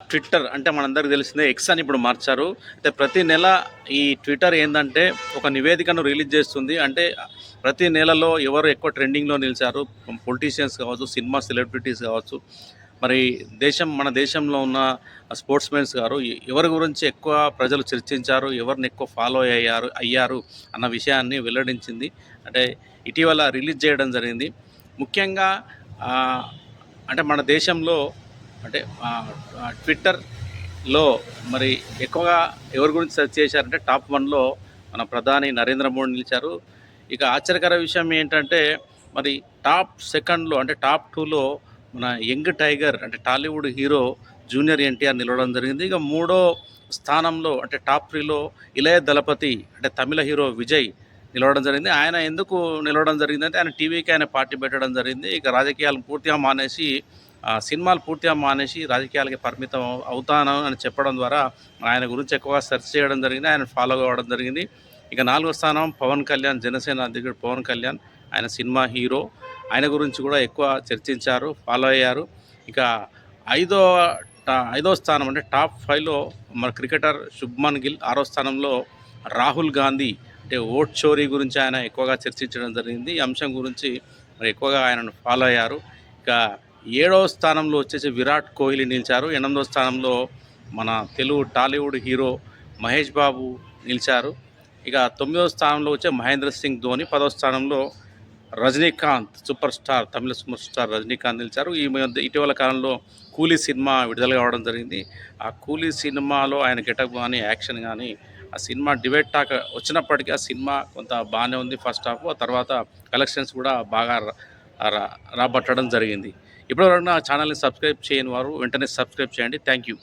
Twitter అంటే మనందరికీ తెలిసిందే ఎక్స్ అని ఇప్పుడు మార్చారు. అయితే ప్రతి నెల ఈ ట్విట్టర్ ఏందంటే ఒక నివేదికను రిలీజ్ చేస్తుంది. అంటే ప్రతి నెలలో ఎవరు ఎక్కువ ట్రెండింగ్‌లో నిలిచారు, పొలిటీషియన్స్ కావచ్చు, సినిమా సెలబ్రిటీస్ కావచ్చు, మరి మన దేశంలో ఉన్న స్పోర్ట్స్‌మెన్స్ గారు ఎవరి గురించి ఎక్కువ ప్రజలు చర్చించారు, ఎవరిని ఎక్కువ ఫాలో అయ్యారు అన్న విషయాన్ని వెల్లడించింది. అంటే ఇటీవల రిలీజ్ చేయడం జరిగింది. ముఖ్యంగా ఆహ్, అంటే మన దేశంలో అంటే ట్విట్టర్‌లో మరి ఎక్కువగా ఎవరి గురించి సెర్చ్ చేశారంటే టాప్ 1లో మన ప్రధాని నరేంద్ర మోడీ నిలిచారు. ఇక ఆశ్చర్యకర విషయం ఏంటంటే మరి టాప్ సెకండ్‌లో అంటే టాప్ 2లో మన యంగ్ టైగర్ అంటే టాలీవుడ్ హీరో జూనియర్ ఎన్టీఆర్ నిలవడం జరిగింది. ఇక మూడో స్థానంలో అంటే టాప్ 3లో ఇళయ దళపతి అంటే తమిళ హీరో విజయ్ నిలవడం జరిగింది. ఆయన ఎందుకు నిలవడం జరిగిందంటే ఆయన టీవీకి ఆయన పార్టీ పెట్టడం జరిగింది. ఇక రాజకీయాలను పూర్తిగా మానేసి సినిమాలు పూర్తిగా మానేసి రాజకీయాలకి పరిమితం అవుతాను అని చెప్పడం ద్వారా ఆయన గురించి ఎక్కువగా సెర్చ్ చేయడం జరిగింది. ఆయన ఫాలో అవ్వడం జరిగింది. ఇక 4వ స్థానం పవన్ కళ్యాణ్, జనసేన అధ్యక్షుడు పవన్ కళ్యాణ్. ఆయన సినిమా హీరో. ఆయన గురించి కూడా ఎక్కువ చర్చించారు, ఫాలో అయ్యారు. ఇక ఐదో ఐదో స్థానం అంటే టాప్ 5లో మన క్రికెటర్ శుభ్మన్ గిల్. 6వ స్థానంలో రాహుల్ గాంధీ. అంటే ఓట్ చోరీ గురించి ఆయన ఎక్కువగా చర్చించడం జరిగింది. ఈ అంశం గురించి మరి ఎక్కువగా ఆయనను ఫాలో అయ్యారు. ఇక 7వ స్థానంలో వచ్చేసి విరాట్ కోహ్లీ నిలిచారు. 8వ స్థానంలో మన తెలుగు టాలీవుడ్ హీరో మహేష్ బాబు నిలిచారు. ఇక 9వ స్థానంలో వచ్చే మహేంద్ర సింగ్ ధోని. 10వ స్థానంలో రజనీకాంత్ సూపర్ స్టార్, తమిళ సూపర్ స్టార్ రజనీకాంత్ నిలిచారు. ఇటీవల కాలంలో కూలీ సినిమా విడుదల కావడం జరిగింది. ఆ కూలీ సినిమాలో ఆయన గెటప్ కానీ, యాక్షన్ కానీ, ఆ సినిమా డిబేట్ టాక్ వచ్చినప్పటికీ ఆ సినిమా కొంత బాగానే ఉంది ఫస్ట్ హాఫ్. ఆ తర్వాత కలెక్షన్స్ కూడా బాగా రాబట్టడం జరిగింది. ఇప్పటివరకు నా ఛానల్ని సబ్స్క్రైబ్ చేయని వారు వెంటనే సబ్స్క్రైబ్ చేయండి. Thank you.